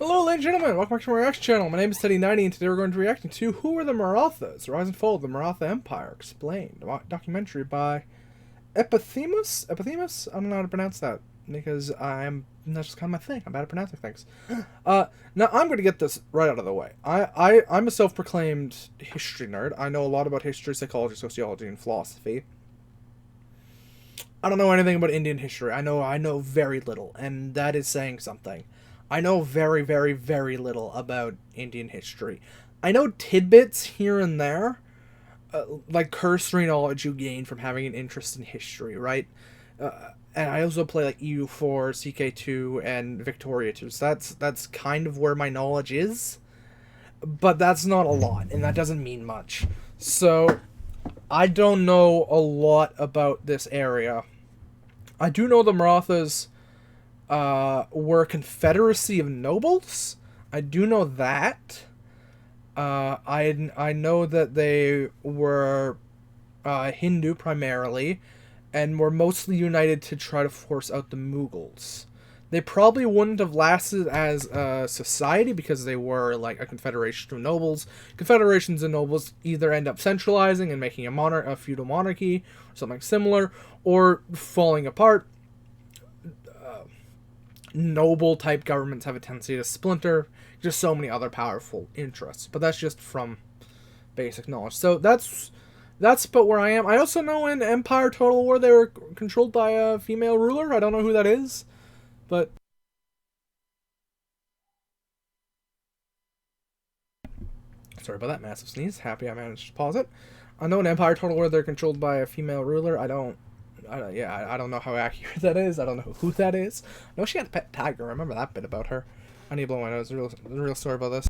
Hello, ladies and gentlemen. Welcome back to my reaction channel. My name is Teddy90, and today we're going to be reacting to Who Are the Marathas? The Rise and Fall of the Maratha Empire, Explained. A documentary by Epithemus? Epithemus? I don't know how to pronounce that, because that's just kind of my thing. I'm bad at pronouncing things. Now, I'm going to get this right out of the way. I'm a self-proclaimed history nerd. I know a lot about history, psychology, sociology, and philosophy. I don't know anything about Indian history. I know very little, and that is saying something. I know very, very, very little about Indian history. I know tidbits here and there, like cursory knowledge you gain from having an interest in history, right? And I also play like EU4, CK2, and Victoria 2, so that's kind of where my knowledge is. But that's not a lot, and that doesn't mean much. So, I don't know a lot about this area. I do know the Marathas were a confederacy of nobles. I do know that. I know that they were Hindu primarily, and were mostly united to try to force out the Mughals. They probably wouldn't have lasted as a society because they were like a confederation of nobles. Confederations of nobles either end up centralizing and making a feudal monarchy or something similar, or falling apart. Noble type governments have a tendency to splinter. Just so many other powerful interests, but that's just from basic knowledge. So that's about where I am. I also know in Empire Total War they were controlled by a female ruler. I don't know who that is, but sorry about that massive sneeze. Happy I managed to pause it. I know in Empire Total War they're controlled by a female ruler. I don't know how accurate that is. I don't know who that is. I know she had a pet tiger. I remember that bit about her. I need to blow my nose. There's a real story about this.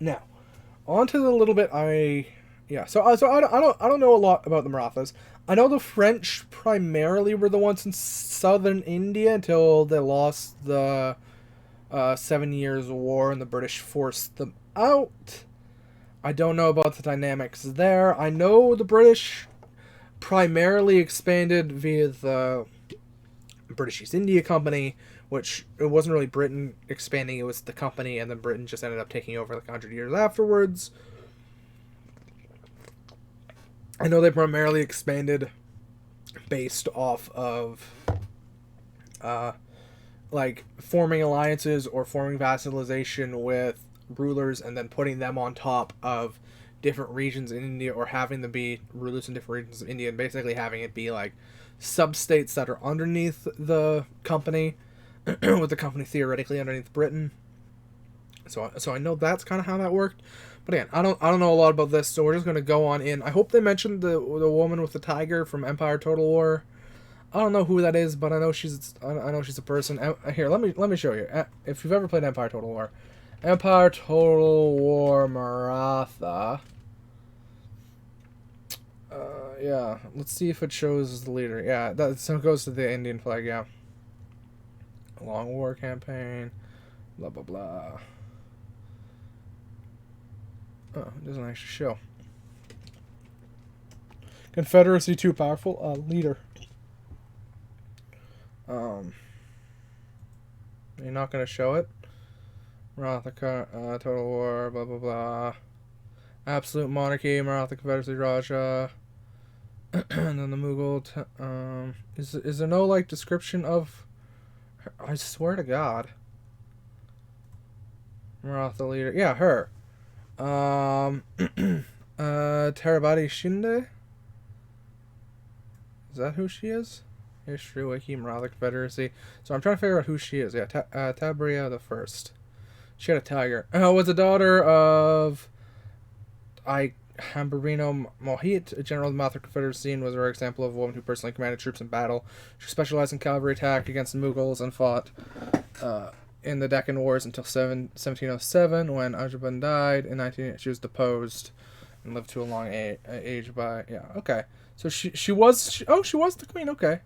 Now, on to the little bit so I don't know a lot about the Marathas. I know the French primarily were the ones in southern India until they lost the 7 Years' War and the British forced them out. I don't know about the dynamics there. I know the British primarily expanded via the British East India Company, which it wasn't really Britain expanding, it was the company, and then Britain just ended up taking over like 100 years afterwards. I know they primarily expanded based off of like forming alliances or forming vassalization with rulers and then putting them on top of different regions in India, or having them be rulers in different regions of India and basically having it be like sub-states that are underneath the company with the company theoretically underneath Britain. So I know that's kind of how that worked. But again, I don't know a lot about this, so we're just gonna go on in. I hope they mentioned the woman with the tiger from Empire Total War. I don't know who that is, but I know she's a person. Here, let me show you. If you've ever played Empire Total War, Empire Total War Maratha. Yeah, let's see if it shows the leader. Yeah, so it goes to the Indian flag. Yeah, a long war campaign. Blah blah blah. Oh, it doesn't actually show. Confederacy too powerful. Leader. You're not gonna show it. Maratha Total War. Blah blah blah. Absolute monarchy. Maratha Confederacy Raja. And then the Mughal. Is there no like description of her? I swear to God. Maratha leader. Yeah, her. Terabadi Shinde? Is that who she is? History Wiki, Maratha Confederacy. So I'm trying to figure out who she is. Yeah, Tabria the First. She had a tiger. Was a daughter of Hamburino Mohit, a general of the Maratha Confederacy, and was a rare example of a woman who personally commanded troops in battle. She specialized in cavalry attack against the Mughals and fought in the Deccan Wars until 1707, when Ajuban died. In 19, she was deposed and lived to a long age by... Yeah, okay. So she was the queen, okay.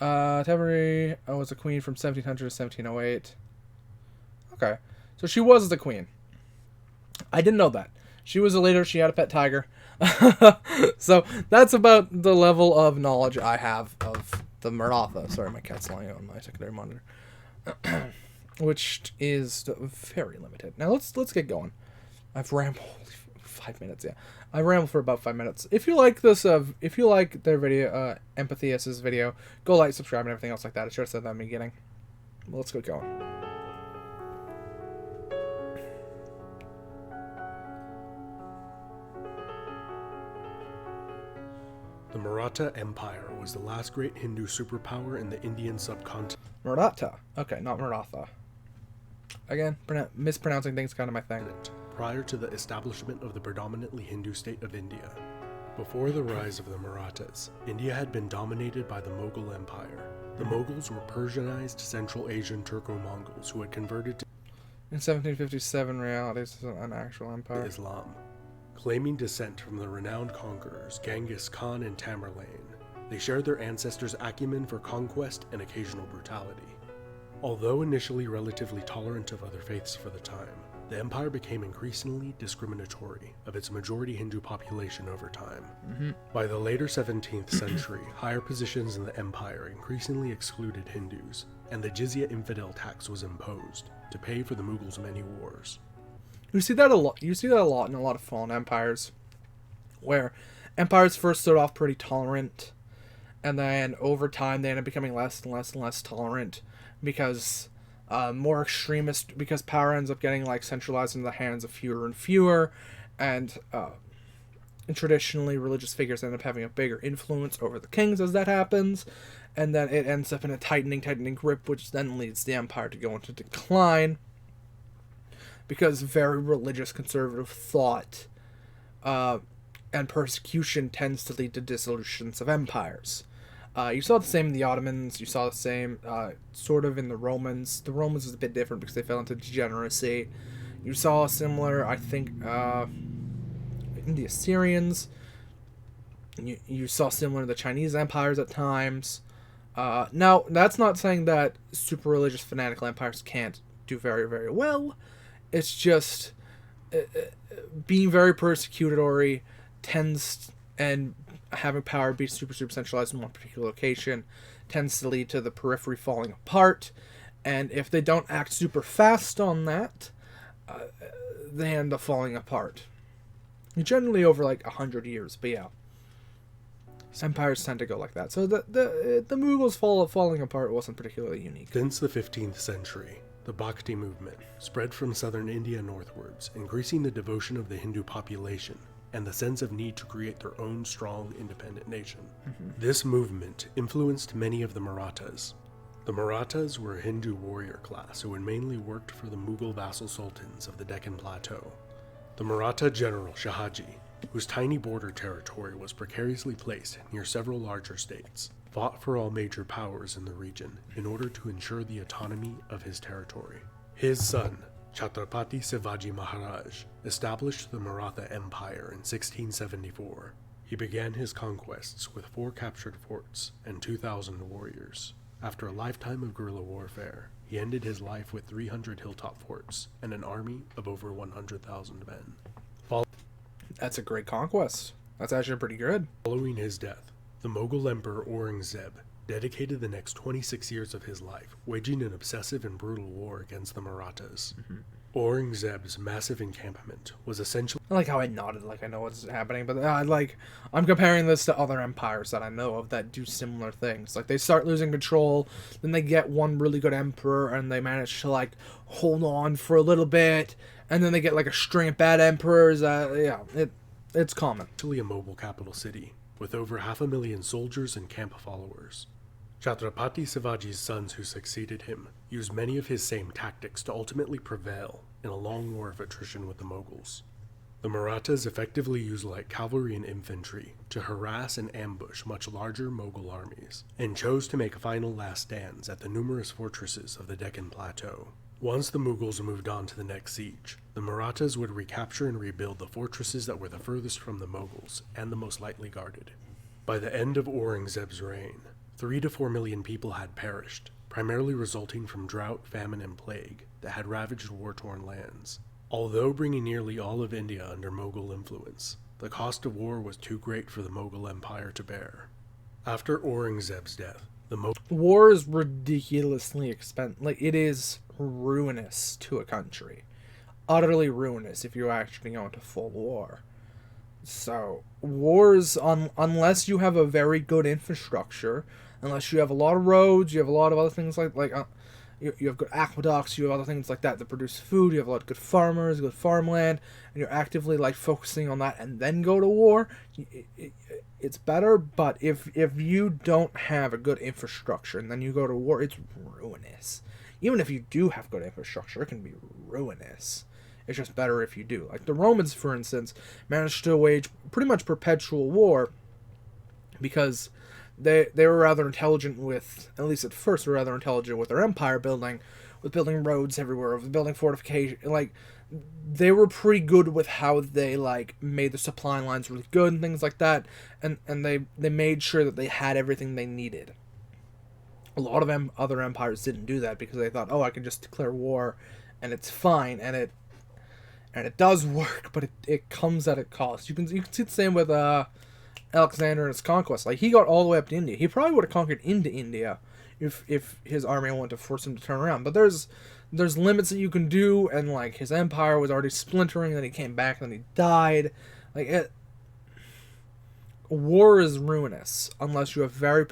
Tabari was a queen from 1700 to 1708. Okay. So she was the queen. I didn't know that. She was a leader. She had a pet tiger. So that's about the level of knowledge I have of the Maratha. Sorry, my cat's lying on my secondary monitor. Which is very limited. Now let's get going. I've rambled 5 minutes. Yeah, I rambled for about 5 minutes. If you like this, if you like their video, Empathius's video, go like, subscribe, and everything else like that. I should have said that in the beginning. Well, let's get going. The Maratha Empire was the last great Hindu superpower in the Indian subcontinent. Maratha. Okay, not Maratha. Again, mispronouncing things kind of my thing. Prior to the establishment of the predominantly Hindu state of India. Before the rise of the Marathas, India had been dominated by the Mughal Empire. The Mughals were Persianized Central Asian Turco-Mongols who had converted to In 1757, reality is an actual empire. Islam, claiming descent from the renowned conquerors Genghis Khan and Tamerlane. They shared their ancestors' acumen for conquest and occasional brutality. Although initially relatively tolerant of other faiths for the time, the empire became increasingly discriminatory of its majority Hindu population over time. By the later 17th century, higher positions in the empire increasingly excluded Hindus, and the jizya infidel tax was imposed to pay for the Mughals' many wars. You see that a lot. You see that a lot in a lot of fallen empires, where empires first start off pretty tolerant, and then over time they end up becoming less and less and less tolerant because more extremist, because power ends up getting like centralized in the hands of fewer and fewer, and traditionally religious figures end up having a bigger influence over the kings as that happens, and then it ends up in a tightening grip, which then leads the empire to go into decline. Because very religious conservative thought and persecution tends to lead to dissolutions of empires. You saw the same in the Ottomans. You saw the same sort of in the Romans. The Romans is a bit different because they fell into degeneracy. You saw a similar, I think, in the Assyrians. You saw similar in the Chinese empires at times. Now, that's not saying that super religious fanatical empires can't do very, very well. It's just being very persecutory tends, and having power be super centralized in one particular location tends to lead to the periphery falling apart. And if they don't act super fast on that, they end up falling apart. Generally over like 100 years, but yeah. Empires tend to go like that. So the Mughals falling apart wasn't particularly unique. Since the 15th century, the Bhakti movement spread from southern India northwards, increasing the devotion of the Hindu population and the sense of need to create their own strong, independent nation. This movement influenced many of the Marathas. The Marathas were a Hindu warrior class who had mainly worked for the Mughal vassal sultans of the Deccan Plateau. The Maratha general Shahaji, whose tiny border territory was precariously placed near several larger states, fought for all major powers in the region in order to ensure the autonomy of his territory. His son, Chhatrapati Shivaji Maharaj, established the Maratha Empire in 1674. He began his conquests with 4 captured forts and 2,000 warriors. After a lifetime of guerrilla warfare, he ended his life with 300 hilltop forts and an army of over 100,000 men. That's a great conquest. That's actually pretty good. Following his death, the Mughal Emperor Aurangzeb dedicated the next 26 years of his life waging an obsessive and brutal war against the Marathas. Aurangzeb's massive encampment was essentially... I like how I nodded like I know what's happening, but I'm comparing this to other empires that I know of that do similar things. Like, they start losing control, then they get one really good emperor, and they manage to, like, hold on for a little bit, and then they get, like, a string of bad emperors. It's common. Actually a mobile capital city, with over 500,000 soldiers and camp followers. Chhatrapati Shivaji's sons who succeeded him used many of his same tactics to ultimately prevail in a long war of attrition with the Mughals. The Marathas effectively used light cavalry and infantry to harass and ambush much larger Mughal armies, and chose to make final last stands at the numerous fortresses of the Deccan Plateau. Once the Mughals moved on to the next siege, the Marathas would recapture and rebuild the fortresses that were the furthest from the Mughals and the most lightly guarded. By the end of Aurangzeb's reign, 3 to 4 million people had perished, primarily resulting from drought, famine, and plague that had ravaged war-torn lands. Although bringing nearly all of India under Mughal influence, the cost of war was too great for the Mughal Empire to bear. After Aurangzeb's death, war is ridiculously expensive. Like, it is ruinous to a country. Utterly ruinous if you actually go into full war. So, wars, unless you have a very good infrastructure, unless you have a lot of roads, you have a lot of other things you have good aqueducts, you have other things like that produce food, you have a lot of good farmers, good farmland, and you're actively like focusing on that and then go to war, it's better. But if you don't have a good infrastructure and then you go to war, it's ruinous. Even if you do have good infrastructure, it can be ruinous. It's just better if you do. Like the Romans, for instance, managed to wage pretty much perpetual war because they were rather intelligent with, at least at first, were rather intelligent with their empire building, with building roads everywhere, with building fortification. Like, they were pretty good with how they, like, made the supply lines really good and things like that, and they made sure that they had everything they needed. A lot of other empires didn't do that because they thought, oh, I can just declare war, and it's fine, and it does work, but it comes at a cost. You can see the same with Alexander and his conquest. Like, he got all the way up to India. He probably would have conquered into India if his army wanted to force him to turn around. But there's limits that you can do, and like his empire was already splintering, and then he came back, and then he died. Like, war is ruinous unless you have very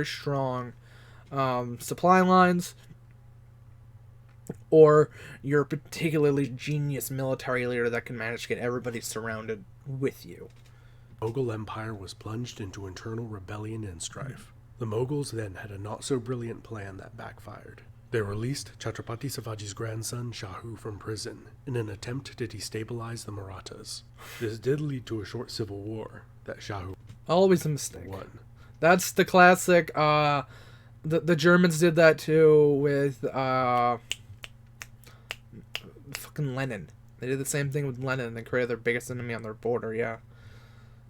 strong supply lines, or you're a particularly genius military leader that can manage to get everybody surrounded with you. The Mughal Empire was plunged into internal rebellion and strife. The Mughals then had a not-so-brilliant plan that backfired. They released Chhatrapati Shivaji's grandson Shahu from prison in an attempt to destabilize the Marathas. This did lead to a short civil war that Shahu always a mistake won. That's the classic. The Germans did that too with fucking Lenin. They did the same thing with Lenin, and they created their biggest enemy on their border. Yeah.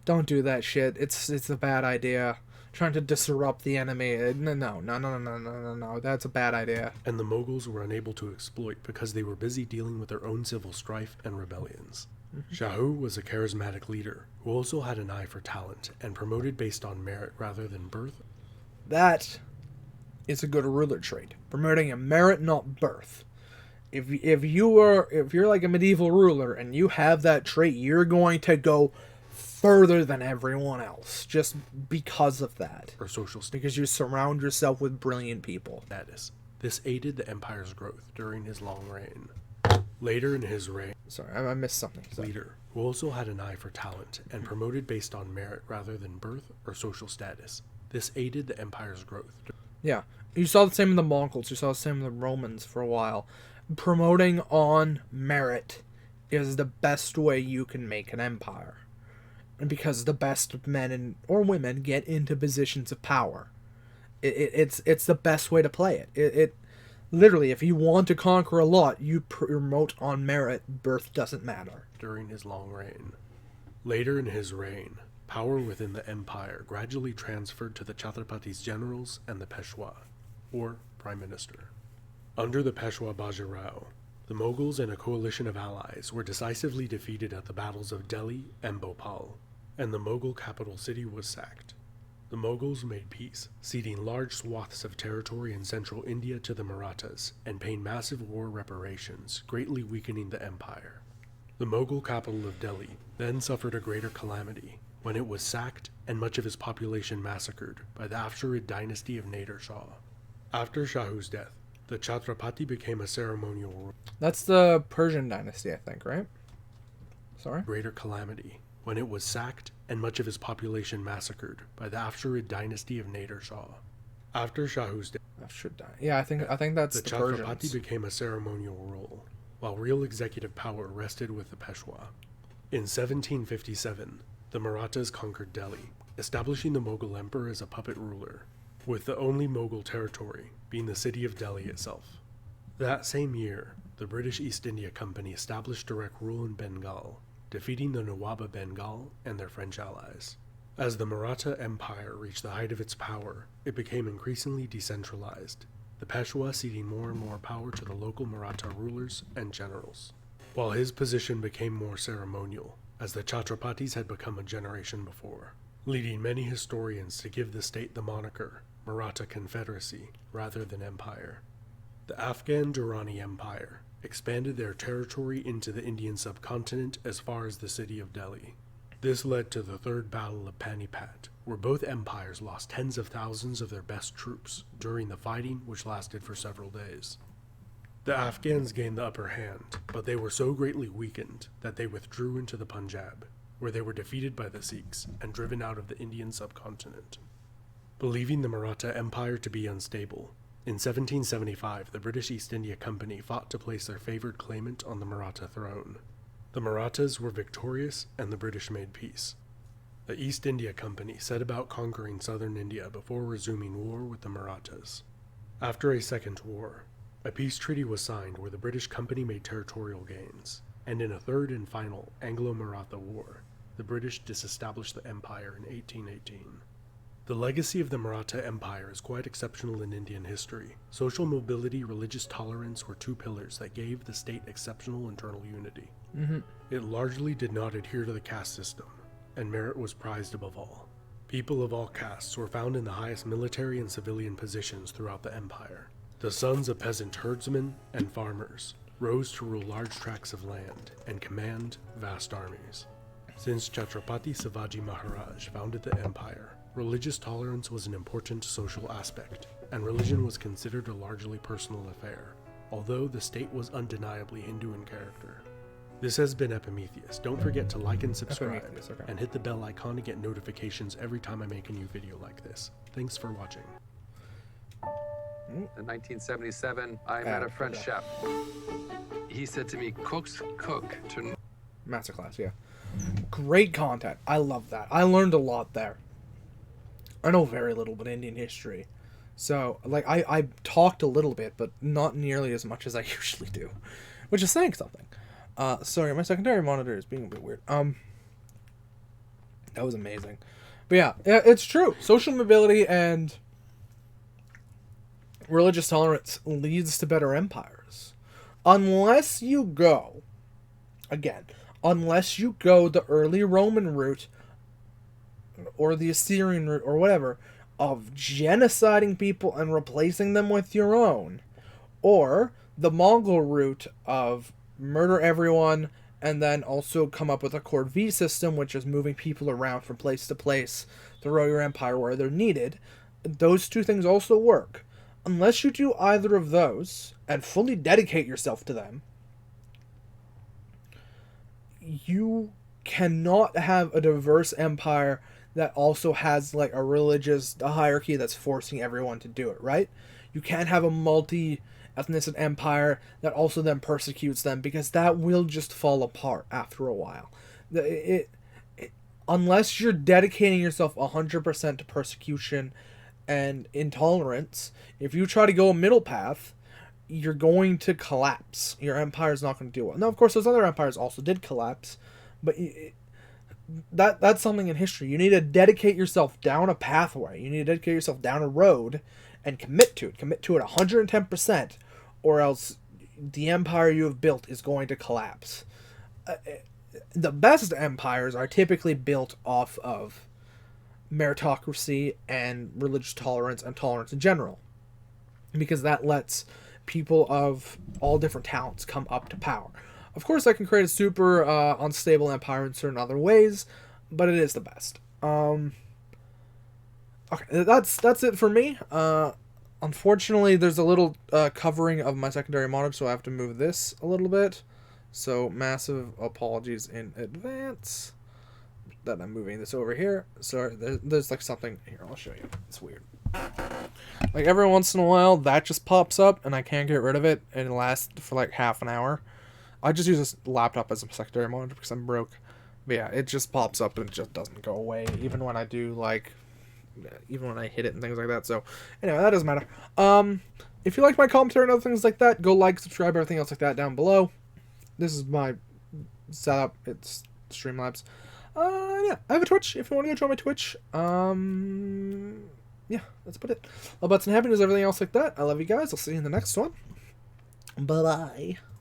Don't do that shit. It's a bad idea. Trying to disrupt the enemy. No. That's a bad idea. And the Mughals were unable to exploit because they were busy dealing with their own civil strife and rebellions. Shahu was a charismatic leader who also had an eye for talent and promoted based on merit rather than birth. That is a good ruler trait. Promoting a merit, not birth. If you're like a medieval ruler and you have that trait, you're going to go further than everyone else just because of that. Or social status. Because you surround yourself with brilliant people. This aided the empire's growth during his long reign. Later in his reign, I missed something. Leader who also had an eye for talent and promoted based on merit rather than birth or social status. This aided the empire's growth. Yeah, you saw the same in the Mongols. You saw the same in the Romans for a while. Promoting on merit is the best way you can make an empire. And because the best men or women get into positions of power. It's the best way to play it. It literally, if you want to conquer a lot, you promote on merit. Birth doesn't matter. During his long reign. Later in his reign, power within the empire gradually transferred to the Chhatrapati's generals and the Peshwa, or prime minister. Under the Peshwa Bajirao, the Mughals and a coalition of allies were decisively defeated at the battles of Delhi and Bhopal, and the Mughal capital city was sacked. The Mughals made peace, ceding large swaths of territory in central India to the Marathas and paying massive war reparations, greatly weakening the empire. The Mughal capital of Delhi then suffered a greater calamity when it was sacked and much of its population massacred by the Afsharid dynasty of Nader Shah. After Shahu's death, the Chhatrapati became a ceremonial ruler. That's the Persian dynasty, I think, right? Sorry? Greater calamity when it was sacked and much of its population massacred by the Afsharid dynasty of Nader Shah. After Shahu's death, yeah, I think that's the Chhatrapati Persians. became a ceremonial rule, while real executive power rested with the Peshwa. In 1757, the Marathas conquered Delhi, establishing the Mughal emperor as a puppet ruler, with the only Mughal territory being the city of Delhi itself. That same year, the British East India Company established direct rule in Bengal, defeating the Nawab of Bengal and their French allies. As the Maratha Empire reached the height of its power, it became increasingly decentralized. the Peshwa ceding more and more power to the local Maratha rulers and generals, while his position became more ceremonial, as the Chhatrapatis had become a generation before, leading many historians to give the state the moniker Maratha Confederacy rather than Empire. The Afghan Durrani Empire expanded their territory into the Indian subcontinent as far as the city of Delhi. This led to the Third Battle of Panipat, where both empires lost tens of thousands of their best troops during the fighting, which lasted for several days. The Afghans gained the upper hand, but they were so greatly weakened that they withdrew into the Punjab, where they were defeated by the Sikhs and driven out of the Indian subcontinent. Believing the Maratha Empire to be unstable, in 1775 the British East India Company fought to place their favored claimant on the Maratha throne. The Marathas were victorious and the British made peace. The East India Company set about conquering southern India before resuming war with the Marathas. After a second war, a peace treaty was signed where the British Company made territorial gains, and in a third and final Anglo-Maratha War, the British disestablished the empire in 1818. The legacy of the Maratha Empire is quite exceptional in Indian history. Social mobility, religious tolerance were two pillars that gave the state exceptional internal unity. It largely did not adhere to the caste system, and merit was prized above all. People of all castes were found in the highest military and civilian positions throughout the empire. The sons of peasant herdsmen and farmers rose to rule large tracts of land and command vast armies. Since Chhatrapati Shivaji Maharaj founded the empire, religious tolerance was an important social aspect, and religion was considered a largely personal affair, although the state was undeniably Hindu in character. This has been Epimetheus. Don't forget to like and subscribe, and hit the bell icon to get notifications every time I make a new video like this. Thanks for watching. In 1977, I met a French chef. He said to me, cooks cook to... Masterclass, yeah. Great content. I love that. I learned a lot there. I know very little about Indian history. So, like, I talked a little bit, but not nearly as much as I usually do. Which is saying something. Sorry, my secondary monitor is being a bit weird. That was amazing. But yeah, it's true. Social mobility and religious tolerance leads to better empires. Unless you go the early Roman route, or the Assyrian route, or whatever, of genociding people and replacing them with your own, or the Mongol route of murder everyone and then also come up with a Court V system, which is moving people around from place to place to grow your empire where they're needed. Those two things also work. Unless you do either of those and fully dedicate yourself to them, you cannot have a diverse empire that also has like a religious hierarchy that's forcing everyone to do it, right? You can't have a multi-ethnicity empire that also then persecutes them, because that will just fall apart after a while. Unless you're dedicating yourself 100% to persecution and intolerance, if you try to go a middle path, you're going to collapse. Your empire's not going to do well. Now, of course, those other empires also did collapse, but that's something in history. You need to dedicate yourself down a pathway. You need to dedicate yourself down a road and commit to it. Commit to it 110%, or else the empire you have built is going to collapse. The best empires are typically built off of meritocracy and religious tolerance and tolerance in general, because that lets people of all different talents come up to power. Of course, I can create a super unstable empire in certain other ways, but it is the best. Okay, that's it for me. Unfortunately, there's a little covering of my secondary monitor, so I have to move this a little bit. So massive apologies in advance that I'm moving this over here. Sorry, there's like something here. I'll show you. It's weird. Like every once in a while, that just pops up, and I can't get rid of it, and it lasts for like half an hour. I just use this laptop as a secondary monitor because I'm broke. But yeah, it just pops up and it just doesn't go away, even when I do even when I hit it and things like that. So anyway, that doesn't matter. If you like my commentary and other things like that, go like, subscribe, everything else like that down below. This is my setup. It's Streamlabs. Yeah, I have a Twitch if you want to go join my Twitch. yeah, that's about it. All butts and happiness, everything else like that. I love you guys. I'll see you in the next one. Bye-bye.